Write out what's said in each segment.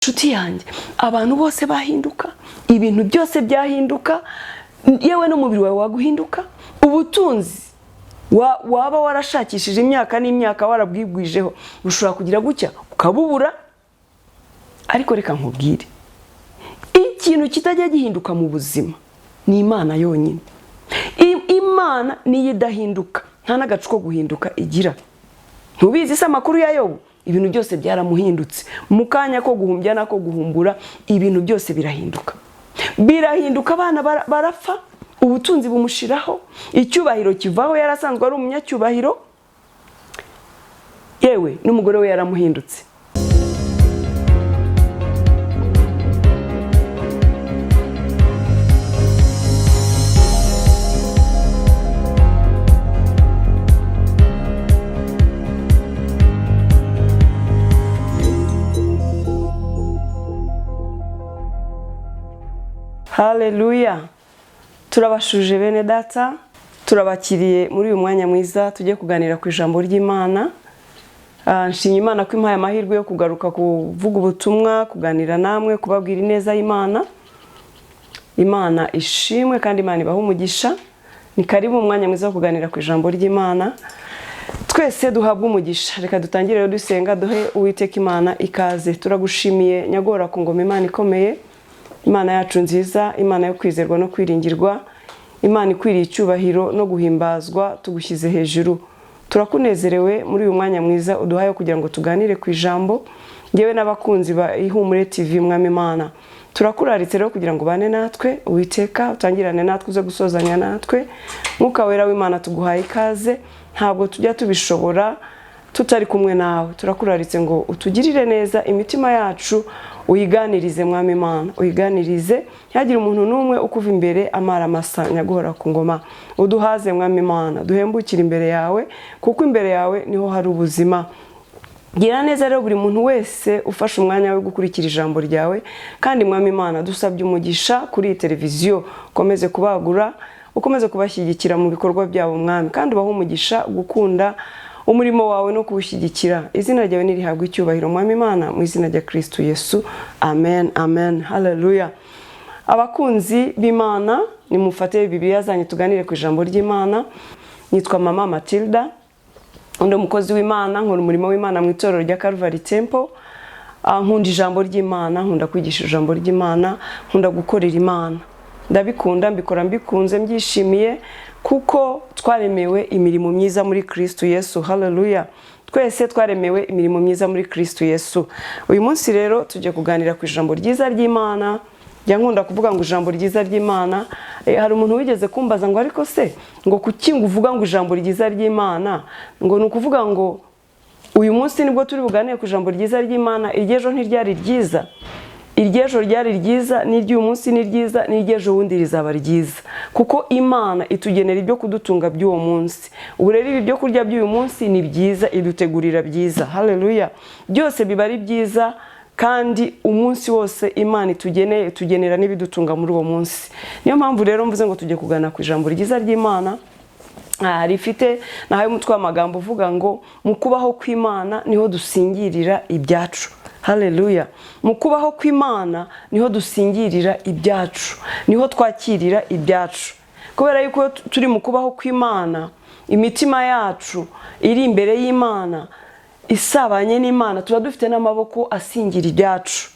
Nshuti yanjye, abantu bose bahinduka, ibintu byose byahinduka, yewe n'umubiri wawe waguhinduka, ubutunzi waba warashakishije imyaka n'imyaka warabwigwijeho ushobora kugira gutya ukabubura. Ariko reka nkubwire, ikintu kitajya gihinduka mu buzima ni Imana yonyine. Imana niyo idahinduka, nta n'agacu ko guhinduka igira. Ntubizi se amakuru ya Yobu? Ibintu byose byaramuhindutse, mu kanya ko guhumbya nako guhumbura, ibintu byose birahinduka. Birahinduka, abana barapfa, ubutunzi bumushiraho, icyubahiro kivaho, yarasanzwe ari umunyacyubahiro, yewe n'umugore we yaramuhindutse. Haleluya. Turabashuje bene data, turabakiriye muri uyu mwanya mwiza tugiye kuganira ku ijambo ry'Imana. Nshimye Imana ko impaye amahirwe yo kugaruka kuvuga ubutumwa, kuganira namwe, kubabwira ineza y'Imana. Imana ishimwe kandi Imana ibaha umugisha. Ni karibu mu mwanya mwiza wo kuganira ku ijambo ry'Imana. Twese duhabwa umugisha. Reka dutangire dusenga, duhe Uwiteka Imana ikaze. Turagushimiye nyagora ku ngoma Imana ikomeye, Imana yacu nziza, Imana yo kwizerwa no kwiringirwa, Imana ikwiriye icyubahiro no guhimbazwa, tugushyize hejuru. Turakunezerewe muri uyu mwanya mwiza uduhaye kugira ngo tuganire ku ijambo. Ngewe n'abakunzi ba Ihumure TV, Mwami Imana, turakuraritse rero kugira ngo bane natwe, Uwiteka utangirane natwe, uze gusozanya natwe. Mwuka wera w'Imana tuguhaye ikaze, ntabwo tujya tubishobora tutari kumwe nawe. Turakuraritse ngo utugirire neza, imitima yacu uyiganirize Mwami Imana, uyiganirize, ntihagire umuntu n'umwe ukuva imbere amara masa nyaguhora ku ngoma. Uduhaze Mwami Imana, duhembukire imbere yawe, kuko imbere yawe niho hari ubuzima. Gira neza rero buri muntu wese ufashe umwanya wo gukurikira ijambo ryawe, kandi Mwami Imana dusabye umugisha kuri iyi televiziyo, ukomeze kubagura, ukomeze kubashyigikira mu bikorwa byabo Mwami, kandi ubahe umugisha gukunda umurimo wawe no kuwushyigikira. Izina ryawe nirihabwe icyubahiro Mwami Imana, mu izina rya Kristo Yesu, amen, amen, haleluya. Abakunzi b'Imana, nimufate Bibiliya zanyu tuganire ku ijambo ry'Imana. Nitwa Mama Matilda, undi umukozi w'Imana, nkora umurimo w'Imana mu itorero rya Calvary Temple. Nkunda ijambo ry'Imana, nkunda kwigisha ijambo ry'Imana, nkunda gukorera Imana. Ndabikunda, mbikora mbikunze, mbyishimiye, kuko twaremewe imirimo myiza muri Kristo Yesu. Haleluya. Twese twaremewe imirimo myiza muri Kristo Yesu. Uyu munsi rero tujye kuganira ku ijambo ryiza ry'Imana. Njya nkunda kuvuga ngo ijambo ryiza ry'Imana. Hari umuntu wigeze kumbaza ngo ariko se ngo kuki ngo uvuga ngo ijambo ryiza ry'Imana? Ngo ni ukuvuga ngo uyu munsi nibwo turi buganire ku ijambo ryiza ry'Imana, iryejo ntiryari ryiza. Iryejo ryari ryiza, n'iry'uyu munsi ni ryiza, n'iryejo wundi rizaba ryiza, kuko Imana itugenera ibyo kudutunga by'uwo munsi. Ubu rero ibi byo kurya by'uyu munsi ni byiza, idutegurira byiza. Haleluya. Byose biba ari byiza, kandi umunsi wose Imana itugenera n'ibidutunga muri uwo munsi. Niyo mpamvu rero mvuze ngo tujye kugana ku ijambo ryiza ry'Imana. Rifite nahaye umutwe w'amagambo uvuga ngo mu kubaho kw'Imana niho dusingirira ibyacu. Haleluya. Mu kubaho kw'Imana niho dusingirira ibyacu, niho twakirira ibyacu. Kubera yuko turi mu kubaho kw'Imana, imitima yacu iri imbere y'Imana, isabanye n'Imana, tuba dufite n'amaboko asingira ibyacu.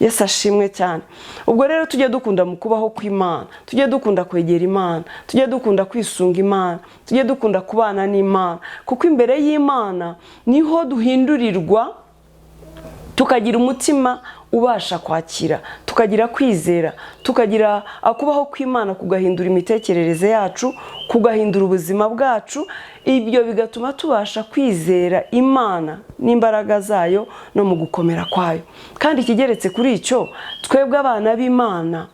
Yesu ashimwe cyane. Ubwo rero tujye dukunda mu kubaho kw'Imana, tujye dukunda kwegera Imana, tujye dukunda kwisunga Imana, tujye dukunda kubana n'Imana, kuko imbere y'Imana niho duhindurirwa, tukagira umutima ubasha kwakira, tukagira kwizera, tukagira akubaho kw'Imana kugahindura imitekerereze yacu, kugahindura ubuzima bwacu. Ibyo bigatuma tubasha kwizera Imana n'imbaraga zayo no mu gukomera kwayo. Kandi ikigeretse kuri icyo, twebwe abana b'Imana,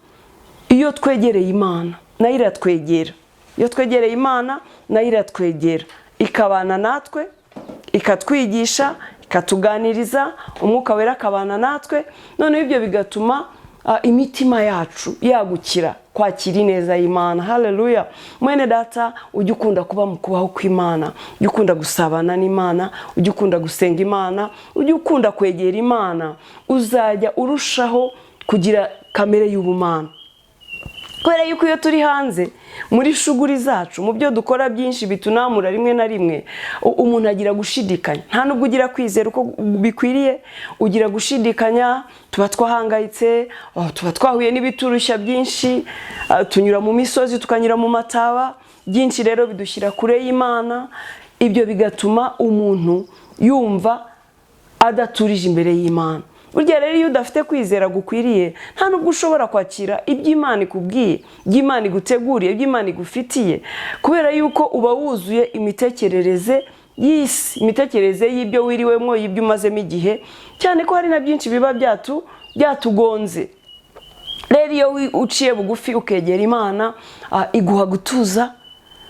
iyo twegereye Imana nayo iratwegera. Iyo twegereye Imana nayo iratwegera, ikabana natwe, ikatwigisha, ikatuganiriza, umwuka wera akabana natwe. None ibyo bigatuma imitima yacu yagukira kwakira ineza y'Imana. Haleluya. Mwene data, ujye ukunda kuba mu kubaho kw'Imana, ujye ukunda gusabana n'Imana, ujye ukunda gusenga Imana, ujye ukunda kwegera Imana, uzajya urushaho kugira kamere y'ubumana. Kubera yuko iyo turi hanze muri shuguri zacu, mu byo dukora byinshi bitunamura rimwe na rimwe, umuntu agira gushidikanya, nta nubwo ugira kwizera uko bikwiriye, ugira gushidikanya, tuba twahangayitse, tuba twahuye n'ibiturushya byinshi, tunyura mu misozi tukanyura mu mataba, byinshi rero bidushyira kure y'Imana. Ibyo bigatuma umuntu yumva adaturije imbere y'Imana. Burya rero iyo udafite kwizera gukwiriye, nta nubwo ushobora kwakira iby'Imana ikubwiye, iby'Imana iguteguriye, iby'Imana igufitiye, kubera yuko uba wuzuye imitekerereze y'isi, imitekerereze y'ibyo wiriwemo, y'ibyo umazemo igihe, cyane ko hari na byinshi biba byatugonze. Rero iyo uciye bugufi ukegera Imana, iguha gutuza,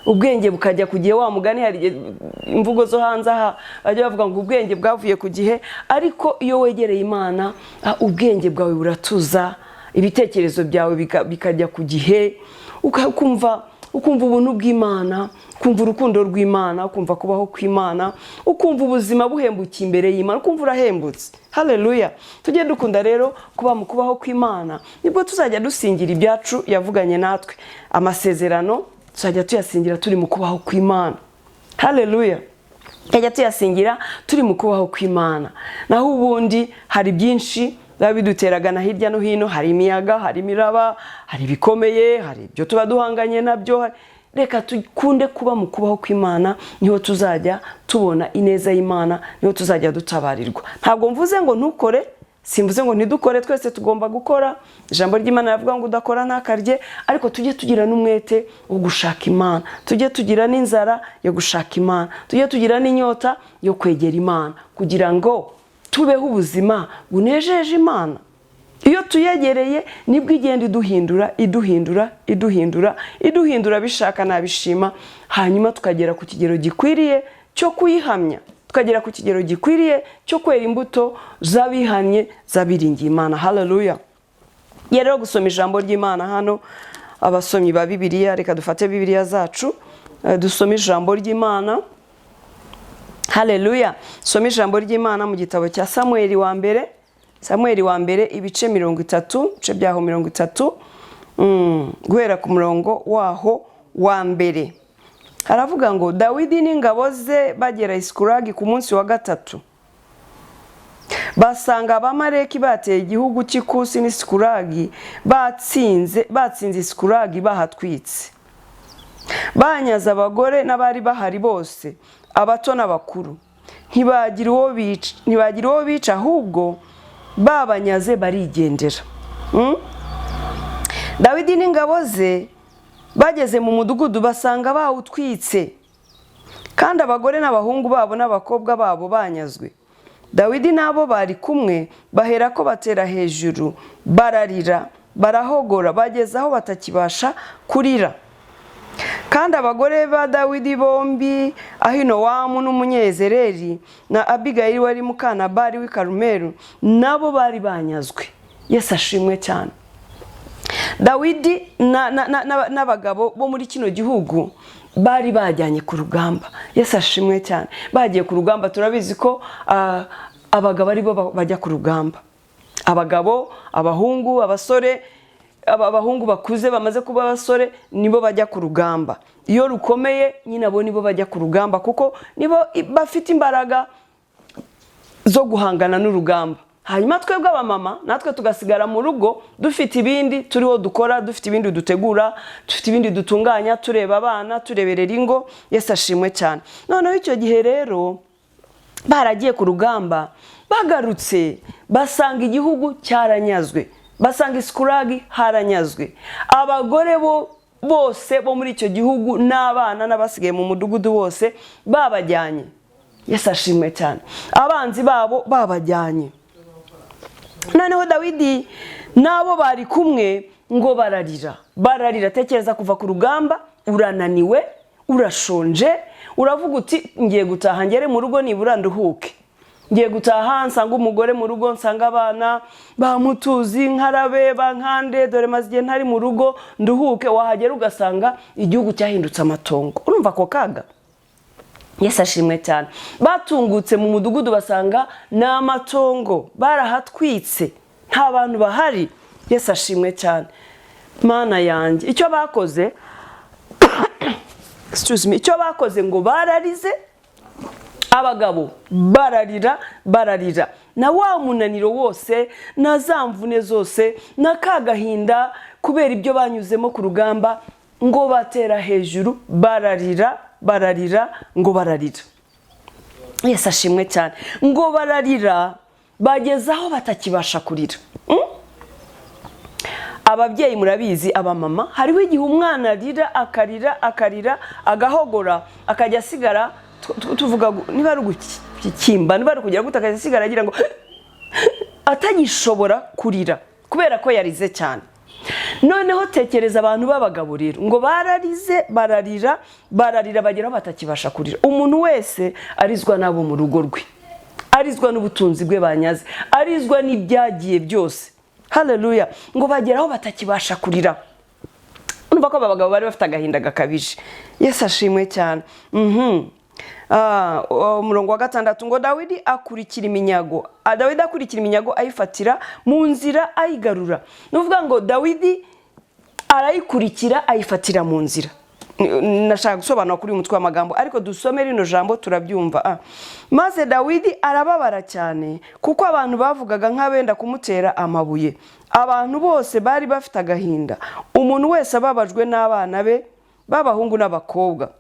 ubwenge bukajya ku gihe. Wa mugani hari imvugo zo hanze aha bajya bavuga ngo ubwenge bwavuye ku gihe, ariko iyo wegereye Imana, ubwenge bwawe buratuza, ibitekerezo byawe bikajya ku gihe, ukumva ubuntu bw'Imana, ukumva urukundo rw'Imana, ukumva kubaho kw'Imana, ukumva ubuzima buhembukiye imbere y'Imana, ukumva urahembutse. Haleluya. Tujye dukunda rero kuba mu kubaho kw'Imana, nibwo tuzajya dusingira ibyacu yavuganye natwe. Amasezerano tuzajya tuyasingira turi mu kubaho kw'Imana. Haleluya. Tujya tuyasingira turi mu kubaho kw'Imana. Naho ubundi hari byinshi biduteragana hirya no hino, hari imiyaga, hari imiraba, hari bikomeye, hari ibyo tuba duhanganye nabyo. Reka tukunde kuba mu kubaho kw'Imana, niho tuzajya tubona ineza y'Imana, niho tuzajya dutabarirwa. Ntabwo mvuze ngo ntukore, simvuze ngo ntidukore, twese tugomba gukora. Ijambo ry'Imana rivuga ngo udakora ntakarye, ariko tujye tugira n'umwete wo gushaka Imana, tujye tugira n'inzara yo gushaka Imana, tujye tugira n'inyota yo kwegera Imana, kugira ngo tubeho ubuzima bunejeje Imana. Iyo tuyegereye nibwo igenda iduhindura bishaka nabishima, hanyuma tukagera ku kigero gikwiriye cyo kuyihamya, tukagera ku kigero gikwiriye cyo kwera imbuto zabihanye zabiringiye Imana. Haleluya. Rero gusoma ijambo ry'Imana hano, abasomyi ba Bibiliya, reka dufate Bibiliya zacu dusome ijambo ry'Imana. Haleluya. Soma ijambo ry'Imana mu gitabo cya Samueli wa mbere ibice 30, ibice byaho 30, guhera ku murongo waho wa mbere. Haravuga ngo Dawidi n'ingabo ze bagera Isikuragi ku munsi wa gatatu, basanga abamareki bateye igihugu cy'Ikusi n'Isikuragi, batsinze Isikuragi bahatwitse, banyaza abagore n'abari bahari bose, abato n'abakuru, ntibagira uwo bica, ahubwo babanyaze barigendera. Dawidi n'ingabo ze bageze mu mudugudu basanga bawutwitse, kandi abagore n'abahungu babo n'abakobwa babo banyazwe. Dawidi n'abo bari kumwe bahera ko batera hejuru, bararira, barahogora, bageze aho batakibasha kurira. Kandi abagore ba Dawidi bombi, Ahinowamu n'umunyezereri na Abigayili wari mukanabari w'i Karumeru, nabo bari banyazwe. Yesu ashimwe cyane. Dawidi n'abagabo bo muri kino gihugu bari bajyanye ku rugamba. Yesu ashimwe cyane. Bagiye ku rugamba, turabizi ko abagabo ari bo bajya ku rugamba. Abagabo, abahungu, abasore, abahungu bakuze bamaze kuba abasore nibo bajya ku rugamba. Iyo rukomeye nyine abo nibo bajya ku rugamba, kuko nibo bafite imbaraga zo guhangana n'urugamba. Hanyuma twebwe abamama natwe tugasigara mu rugo dufite ibindi turiho dukora, dufite ibindi dutegura, dufite ibindi dutunganya, tureba abana, tureberera ingo. Yesu ashimwe cyane. Noneho icyo gihe rero baragiye ku rugamba, bagarutse basanga igihugu cyaranyazwe, basanga Isikuragi haranyazwe. Abagore bose bo muri icyo gihugu n'abana n'abasigaye mu mudugudu bose babajyanye. Yesu ashimwe cyane. Abanzi babo babajyanye. Noneho Dawidi nabo bari kumwe ngo bararira. Tekereza kuva ku rugamba, urananiwe, urashonje, uravuga uti ngiye gutaha ngere mu rugo nibura nduhuke. ngiye gutaha nsanga umugore mu rugo, nsanga abana bamutuzi nkarabe bankande, dore maze igihe ntari mu rugo nduhuke. Wahagera ugasanga igihugu cyahindutse amatongo. Urumva ako kaga? Yesu ashimwe cyane. Batungutse mu mudugudu basanga n'amatongo, barahatwitse, nta bantu bahari. Yesu ashimwe cyane. Mana yanjye, icyo bakoze icyo bakoze ngo bararize, abagabo bararira na wa munaniro wose, na za mvune zose, na kagahinda kubera ibyo banyuzemo ku rugamba, ngo batera hejuru, bararira ngo bararira. Yesu ashimwe cyane. Ngo bararira bageza aho batakibasha kurira. Ababyeyi murabizi, abamama, hariho igihe umwana arira akarira agahogora, akajya asigara, tuvuga niba ari gukimba, niba ari kugira gute, akajya asigara agira ngo atagishobora kurira kubera ko yarize cyane. Noneho tekereza abantu b'abagabo rero, ngo bararize bararira bagera aho batakibasha kurira. Umuntu wese arizwa n'abo mu rugo rwe, arizwa n'ubutunzi bwe banyaze, arizwa n'ibyagiye byose. Haleluya. Ngo bageraho batakibasha kurira. Urumva ko abagabo bari bafite agahinda gakabije. Yesu ashimwe cyane. Umurongo wa 6 ngo Dawidi akurikira iminyago. Dawidi akurikira iminyago ayifatira mu nzira ayigarura. Nuvuga ngo Dawidi arayikurikira ayifatira mu nzira. Nashaka gusobanura kuri umutwe w'amagambo, ariko dusome rino jambo turabyumva. Maze Dawidi arababara cyane kuko abantu bavugaga nk'abenda kumutera amabuye. Abantu bose bari bafite agahinda, umuntu wese ababajwe n'abana be b'abahungu n'abakobwa.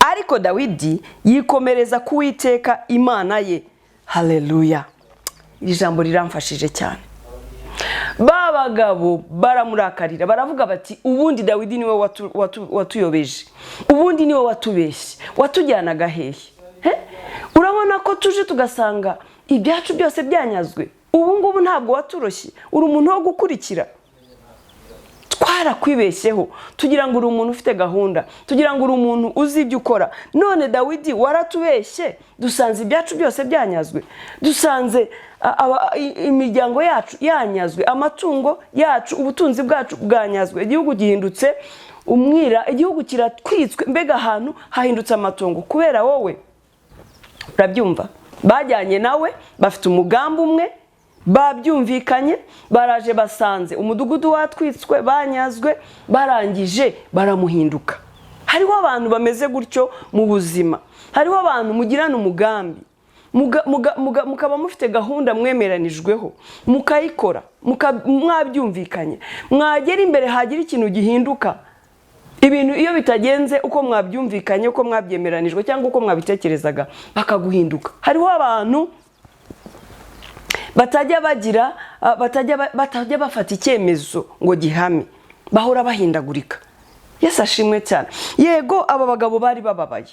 Ariko Dawidi yikomereza ku Uwiteka Imana ye. Haleluya. Iri jambo riramfashije cyane. Babagabo baramurakarira, baravuga bati ubundi Dawidi niwe watuyobeje, ubundi niwe watubeshye, watujyanaga hehe. Urabona ko tuje tugasanga ibyacu byose byanyazwe. Ubu ngubu ntabwo waturoshye, uri umuntu wo gukurikira. Twarakwibeshyeho tugira ngo uri umuntu ufite gahunda, tugira ngo uri umuntu uzi ibyo ukora. None Dawidi waratubeshye, dusanze ibyacu byose byanyazwe, dusanze imiryango yacu yanyazwe, amatungo yacu, ubutunzi bwacu bwanyazwe, igihugu gihindutse umwira, igihugu kiratwitswe, mbega ahantu hahindutse amatongo kubera wowe. Urabyumva? Bajyanye nawe, bafite umugambi umwe, babyumvikanye, baraje basanze umudugudu watwitswe, banyazwe, barangije baramuhinduka. Hariho abantu bameze gutyo mu buzima. Hariho abantu mugirana umugambi, mukaba mufite gahunda mwemeranijweho, mukayikora, mwabyumvikanye, mwagera imbere hagira ikintu gihinduka. Ibintu iyo bitagenze uko mwabyumvikanye, uko mwabyemeranijwe cyangwa uko mwabitekerezaga, bakaguhinduka. Hariho abantu batajya bafata icyemezo ngo gihame, bahora bahindagurika. Yesu ashimwe cyane. Yego aba bagabo bari bababaye,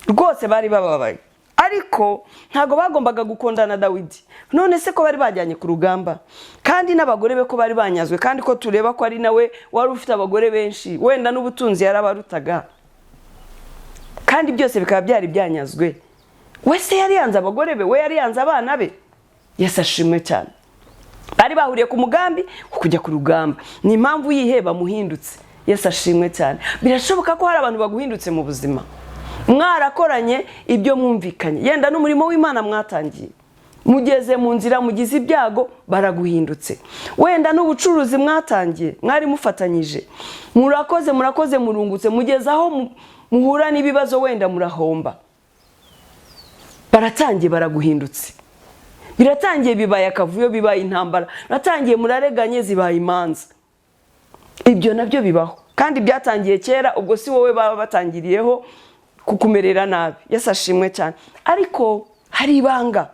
rwose bari bababaye, ariko ntago bagombaga gukondana Dawidi. None se ko bari bajyanye ku rugamba, kandi n'abagore be ko bari banyazwe, kandi ko tureba ko ari nawe wari ufite abagore benshi, wenda n'ubutunzi yarabarutaga, kandi byose bikaba byari byanyazwe. Wese yari yanze abagore be, we yari yanze abana be. Yesu ashimwe cyane. Bari bahuriye ku mugambi wo kujya ku rugamba. Ni impamvu yiheba muhindutse. Yesu ashimwe cyane. Birashoboka ko hari abantu baguhindutse mu buzima, mwarakoranye ibyo mwumvikanye, yenda n'umurimo w'Imana mwatangiye, mugeze mu nzira mugize ibyago, baraguhindutse. Wenda n'ubucuruzi mwatangiye, mwari mufatanyije, murakoze murungutse, mugeze aho muhura n'ibibazo, wenda murahomba, baratangiye baraguhindutse. Biratangiye bibaye akavuyo, bibaye intambara, biratangiye murareganye, zibaye imanza. Ibyo nabyo bibaho, kandi byatangiye kera, ubwo si wowe baba batangiriyeho kukumerera nabi. Yesu ashimwe cyane. Ariko hari ibanga.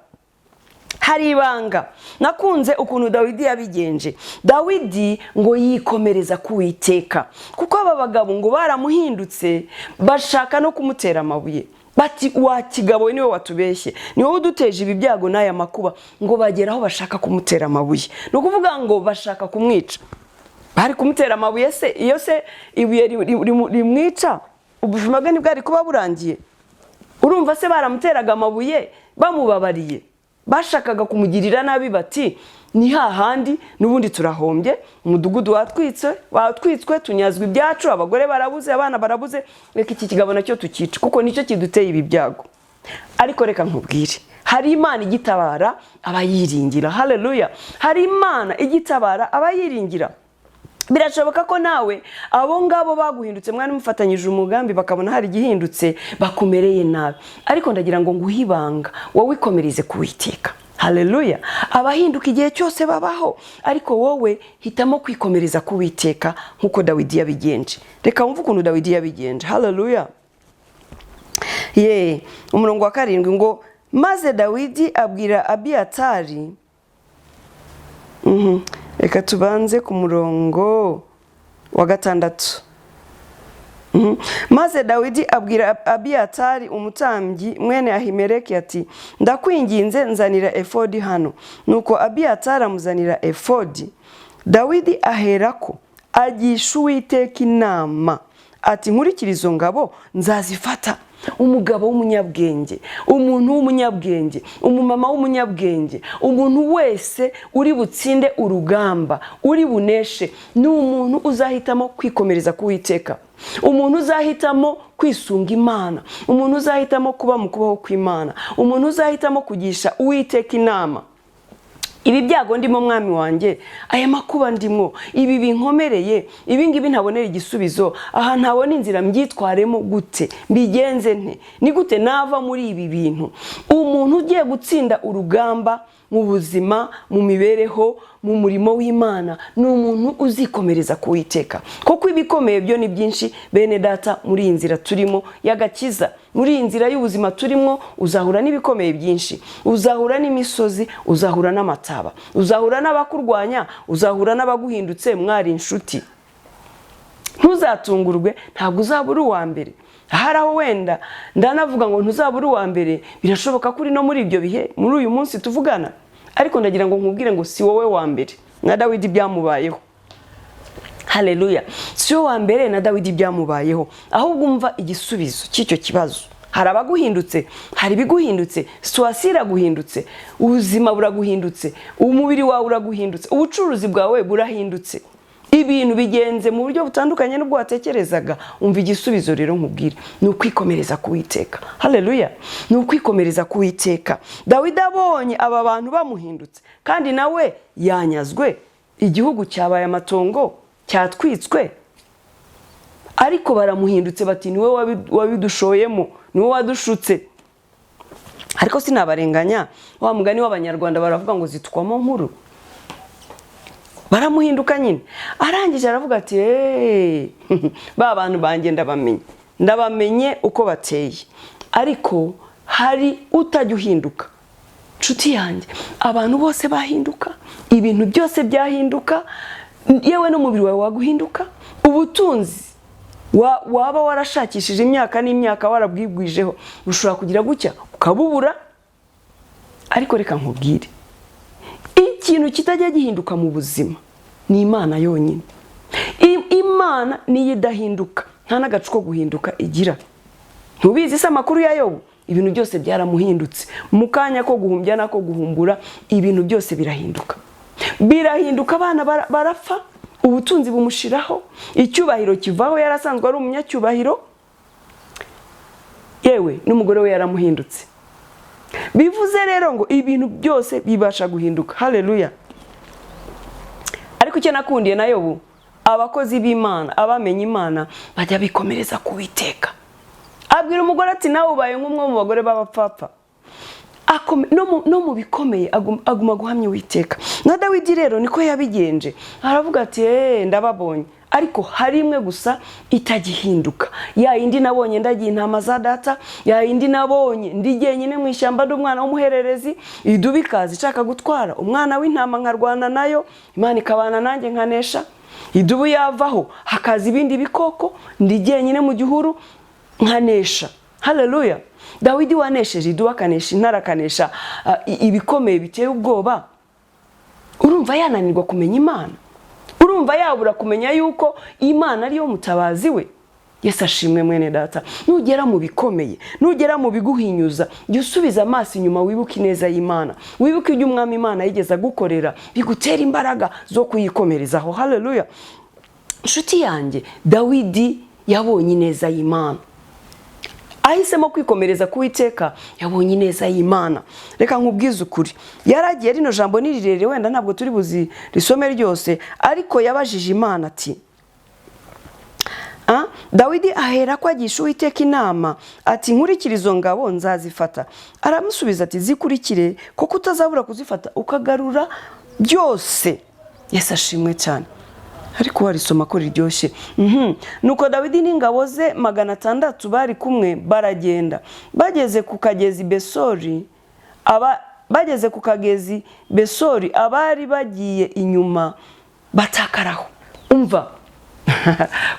Nakunze ukuntu Dawidi yabigenje. Dawidi ngo yikomereza ku Uwiteka, kuko aba bagabo ngo baramuhindutse, bashaka no kumutera amabuye. Bati wa kigabo niwe watubeshye, ni wowe uduteje ibi byago n'aya makuba. Ngo bageraho bashaka kumutera amabuye, no kuvuga ngo bashaka kumwica. Bari kumutera amabuye se, iyo se ibuye rimwica, ubuzima bwe ntibwari kuba burangiye. Urumva se baramuteraga amabuye bamubabariye, bashakaga kumugirira nabi bati ni hahandi n'ubundi turahombye, umudugudu watwitswe, tunyazwa ibyacu, abagore barabuze, abana barabuze, reka iki kigabo nacyo tukica kuko nicyo kiduteye ibi byago. Ariko reka nkubwire, hari Imana igitabara abayiringira. Haleluya! Hari Imana igitabara abayiringira. Birashoboka ko nawe abo ngabo baguhindutse mwari mufatanyije umugambi bakabona hari igihindutse bakumereye nabi, ariko ndagira ngo nguhibanga wowe ikomereze kuwiteka. Haleluya! Abahinduka igihe cyose babaho, ariko wowe hitamo kwikomereza kuwiteka nkuko Dawidi yabigenje. Reka wumve ukuntu Dawidi yabigenje. Haleluya! Umurongo wa 7 ngo maze Dawidi abwira Abiyatari, reka tubanze ku murongo wa 6. Maze Dawidi abwira Abiyatari umutambyi mwene Ahimeleki ati ndakwinginze nzanira efodi hano. Nuko Abiyatari amuzanira efodi. Dawidi aherako agisha Uwiteka inama ati nkurikira izo ngabo nzazifata. Umugabo w'umunyabwenge, umuntu w'umunyabwenge, umumama w'umunyabwenge, umuntu wese uri butsinde urugamba, uri buneshe, ni umuntu uzahitamo kwikomereza kuwiteka, umuntu uzahitamo kwisunga Imana, umuntu uzahitamo kuba mu kubaho kw'Imana, umuntu uzahitamo kugisha Uwiteka inama. Ibi byago ndimo mwami wanjye, aya makuba ndimo, ibi binkomereye, ibi ngibi ntabonera igisubizo, aha ntabona inzira mbyitwaremo gute, mbigenze nte, ni gute nava muri ibi bintu. Umuntu ugiye gutsinda urugamba mu buzima, mu mibereho, mu murimo w'Imana, ni umuntu uzikomereza kuwiteka. Kuko ibikomeye byo ni byinshi bene data muri iyi nzira turimo y'agakiza. Muri iyi nzira y'ubuzima turimo uzahura n'ibikomeye byinshi, uzahura n'imisozi, uzahura n'amataba, uzahura n'abakurwanya, uzahura n'abaguhindutse mwari inshuti. Ntuzatungurwe, ntabwo uzabura uwa mbere. Hari aho wenda ndanavuga ngo ntuzabura uwa mbere, birashoboka kuri no muri ibyo bihe, muri uyu munsi tuvugana, ariko ndagira ngo nkubwire ngo si wowe wa mbere. Na Dawidi byamubayeho. Haleluya! Si wowe wa mbere, na Dawidi byamubayeho, ahubwo umva igisubizo cy'icyo kibazo. Hari abaguhindutse, hari biguhindutse, situasiyo iraguhindutse, ubuzima buraguhindutse, umubiri wawe uraguhindutse, ubucuruzi bwawe burahindutse, ibintu bigenze mu buryo butandukanye n'ubwo watekerezaga. Umva igisubizo rero nkubwire, ni ukwikomereza kuwiteka. Haleluya! Ni ukwikomereza kuwiteka. Dawidi abonye aba bantu bamuhindutse kandi nawe yanyazwe, igihugu cyabaye amatongo, cyatwitswe, ariko baramuhindutse bati niwe wabidushoyemo, niwe wadushutse. Ariko sinabarenganya, wa mugani w'Abanyarwanda baravuga ngo zitwamo nkuru. Baramuhinduka nyine, arangije aravuga ati ba bantu banjye ndabamenye uko bateye, ariko hari utajya uhinduka. Nshuti yanjye, abantu bose bahinduka, ibintu byose byahinduka, yewe n'umubiri wawe waguhinduka, ubutunzi waba warashakishije imyaka n'imyaka warabwibwijeho ushobora kugira gutya ukabubura. Ariko reka nkubwire, ikintu kitajya gihinduka mu buzima ni Imana yonyine. Imana niyo idahinduka, nta n'agacu ko guhinduka igira. Ntubizi se amakuru ya Yobu? Ibintu byose byaramuhindutse, mu kanya ko guhumbya nako guhumbura, ibintu byose birahinduka. Birahinduka, abana barapfa, ubutunzi bumushiraho, icyubahiro kivaho, yarasanzwe ari umunyacyubahiro, yewe n'umugore we yaramuhindutse. Bivuze rero ngo ibintu byose bibasha guhinduka. Haleluya! Ariko icyo nakundiye na Yobu, abakozi b'Imana, abamenye Imana bajya bikomereza kuwiteka. Abwira umugore ati nawe ubaye nk'umwe mu bagore b'abapfapfa. No mu bikomeye aguma guhamya Uwiteka. Na Dawidi rero niko yabigenje, aravuga ati ndababonye, ariko hari imwe gusa itagihinduka. Ya yindi nabonye ndagiye intama za data, ya yindi nabonye ndigiye nyine mu ishyamba n'umwana w'umuhererezi, idubu ikaza ishaka gutwara umwana w'intama nkarwana nayo, Imana ikabana nanjye nkanesha. Idubu yavaho hakaza ibindi bikoko, ndigiye nyine mu gihuru nkanesha. Haleluya! Dawidi wanesheje idubu, akanesha intare, akanesha ibikomeye biteye ubwoba. Urumva yananirwa kumenya Imana? Urumva yabura kumenya yuko Imana ariyo mutabazi we? Yesu ashimwe mwene data. Nugera mu bikomeye, nugera mu biguhinyuza, jya usubiza amaso inyuma, wibuke ineza y'Imana, wibuke ibyo umwami Imana yigeze gukorera, bigutera imbaraga zo kuyikomerezaho. Haleluya. Nshuti yanjye, Dawidi yabonye ineza y'Imana, ahisemo kwikomereza kuwiteka, yabonye ineza y'Imana. Reka nkubwize ukuri, yaragiye, rino jambo ni rirerire, wenda ntabwo turi buzi risome ryose, ariko yabajije Imana ati, Dawidi ahera ko agisha Uwiteka inama ati, nkurikira izo ngabo nzazifata. Aramusubiza ati, zikurikire, kuko utazabura kuzifata ukagarura byose. Yesu ashimwe cyane. Ariko warisoma ko riryoshye. Nuko Dawidi n'ingabo ze 600 bari kumwe baragenda, bageze ku kagezi Besori, abari bagiye inyuma batakaraho. Umva,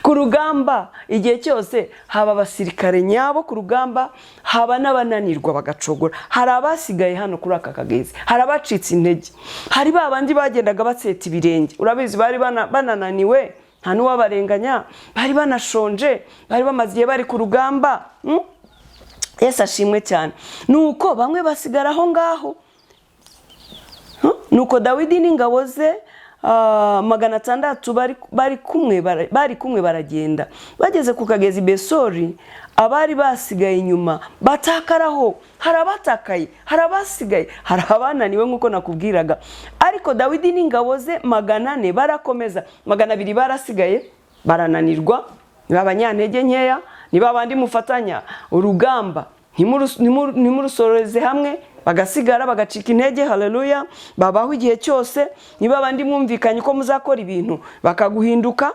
ku rugamba igihe cyose haba abasirikare nyabo, ku rugamba haba n'abananirwa bagacogora. Hari abasigaye hano kuri aka kagezi, hari abacitse intege, hari babandi bagendaga batseta ibirenge. Urabizi bari banananiwe, nta n'uwabarenganya, bari banashonje, bari bamaze igihe bari ku rugamba. Yesu ashimwe cyane. Nuko bamwe basigara aho ngaho. Nuko Dawidi n'ingabo ze 600 bari kumwe baragenda, bageze ku kagezi Besori, abari basigaye inyuma batakaraho. Hari abatakaye, hari abasigaye, hari abananiwe nk'uko nakubwiraga. Ariko Dawidi n'ingabo ze 400 barakomeza. 200 barasigaye barananirwa, niba abanyantege nkeya, niba abandi mufatanya urugamba ntimurusoreze hamwe, bagasigara bagacika intege. Haleluya. Babaho igihe cyose, niba abandi mwumvikanye ko muzakora ibintu bakaguhinduka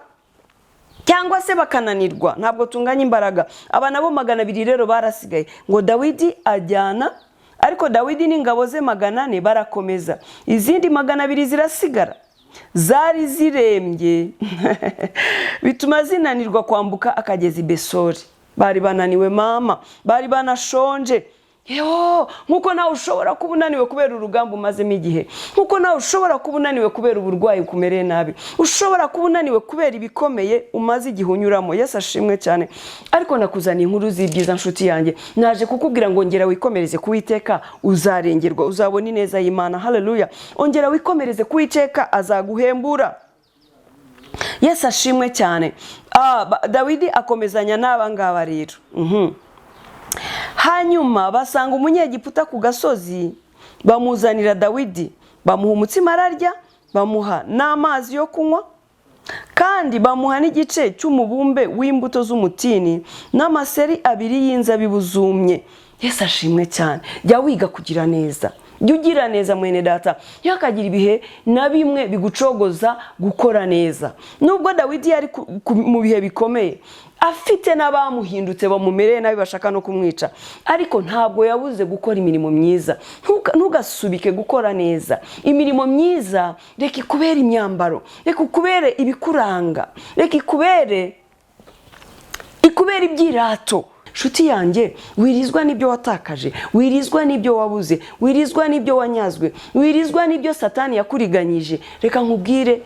cyangwa se bakananirwa, ntabwo tunganya imbaraga. Aba nabo 200 rero barasigaye, ngo Dawidi ajyana, ariko Dawidi n'ingabo ze 400 barakomeza, izindi 200 zirasigara. Zari zirembye bituma zinanirwa kwambuka akagezi Besori. Bari bananiwe mama, bari banashonje. Nkuko nawe ushobora kuba unaniwe kubera urugamba umazemo igihe, nkuko nawe ushobora kuba unaniwe kubera uburwayi ukumereye nabi, ushobora kuba unaniwe kubera ibikomeye umaze igihe unyuramo. Yesu ashimwe cyane. Ariko nakuzaniye inkuru z'ibyiza nshuti yanjye, naje kukubwira ngo ongera wikomereze kuwiteka, uzarengerwa, uzabona ineza y'Imana. Haleluya. Ongera wikomereze kuwiteka, azaguhembura. Yesu ashimwe cyane. Dawidi akomezanya n'aba ngaba rero. Hanyuma basanga umunyegiputa ku gasozi, bamuzanira Dawidi, bamuha umutsima ararya, bamuha n'amazi yo kunywa, kandi bamuha n'igice cy'umubumbe w'imbuto z'umutini n'amaseri 2 y'inzabibu zumye. Yesu ashimwe cyane. Jya wiga kugira neza, jya ugira neza mwene data, yakagira ibihe na bimwe bigucogoza gukora neza. Nubwo Dawidi yari mu bihe bikomeye, afite n'abamuhindutse bamumereye nabi bashaka no kumwica, ariko ntabwo yabuze gukora imirimo myiza. Ntugasubike gukora neza. Imirimo myiza reka ikubere imyambaro, reka ikubere ibikuranga, reka ikubere ibyirato. Nshuti yanjye, wirizwa n'ibyo watakaje, wirizwa n'ibyo wabuze, wirizwa n'ibyo wanyazwe, wirizwa n'ibyo Satani yakuriganyije. Reka nkubwire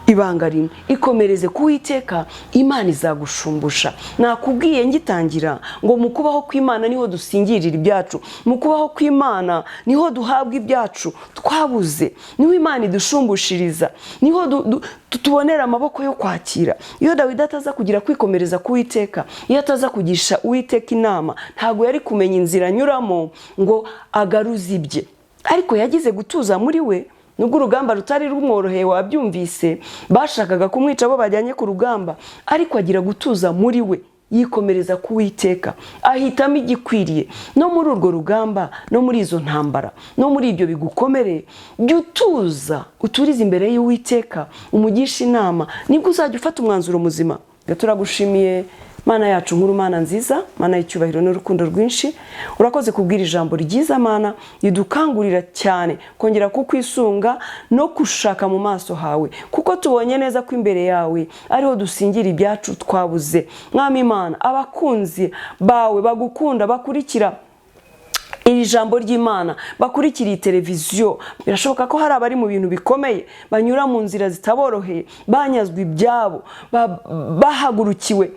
ibanga rimwe, ikomereze kuwiteka, Imana izagushumbusha. Nakubwiye ngitangira ngo mu kubaho kw'Imana niho dusingirira ibyacu, mu kubaho kw'Imana niho duhabwa ibyacu twabuze, niho Imana idushumbishiriza, niho tubonera amaboko yo kwakira. Iyo Dawidi ataza kugira kwikomereza kuwiteka, iyo ataza kugisha Uwiteka inama, ntago yari kumenya inzira anyuramo ngo agaruze ibye. Ariko yagize gutuza muri we. Nubwo urugamba rutari rumworoheye, wabyumvise, bashakaga kumwica abo bajyanye ku rugamba, ariko agira gutuza muri we, yikomereza kuwiteka, ahitamo igikwiriye. No muri urwo rugamba, no muri izo ntambara, no muri ibyo bigukomere, jya utuza, uturize imbere y'Uwiteka, umugisha inama, nibwo uzajya ufata umwanzuro muzima. Turagushimiye Mana yacu nkuru, Mana nziza, Mana y'icyubahiro n'urukundo rwinshi. Urakoze kubwira ijambo ryiza Mana, ridukangurira cyane kongera kukwisunga no kushaka mu maso hawe, kuko tubonye neza ko imbere yawe ariho dusingira ibyacu twabuze. Mwami Imana, abakunzi bawe bagukunda, bakurikira iri jambo ry'Imana, bakurikira televiziyo, birashoboka ko hari abari mu bintu bikomeye, banyura mu nzira zitaboroheye, banyazwe ibyabo, bahagurukiwe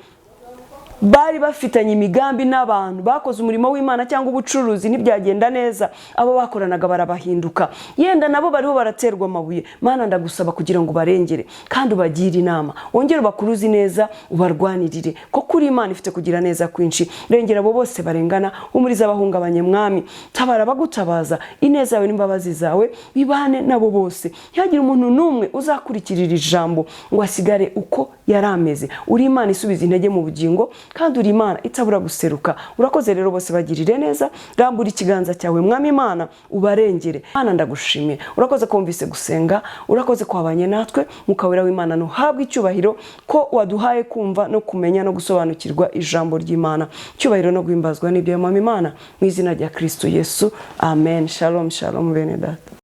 bari bafitanye imigambi n'abantu bakoze umurimo w'Imana cyangwa ubucuruzi ntibyagenda neza, abo bakoranaga barabahinduka, yenda nabo bariho baraterwa amabuye. Mana ndagusaba kugira ngo barengere kandi ubagire inama, wongere ubakuruzi neza, ubarwanirire ko kuri Imana ifite kugira neza kwinshi. Rengera abo bose barengana, umuriza abahungabanye mwami, tabara bagutabaza, ineza yawe n'imbabazi zawe bibane nabo bose. Ntihagire umuntu n'umwe uzakurikirira ijambo ngo asigare uko yarameze. Uri Imana isubiza intege mu bugingo kandi uri Imana itabura guseruka. Urakoze rero bose bagirire neza, rambura ikiganza cyawe mwami Imana ubarengere. Mana ndagushimiye, urakoze kumvise gusenga, urakoze kwabanye natwe, mukawera w'Imana nuhabwe icyubahiro ko waduhaye kumva no kumenya no gusobanukirwa ijambo ry'Imana. Cyubahiro no guhimbazwa nibyo mwami Imana, mu izina rya Kristo Yesu, amen. Shalom shalom bene data.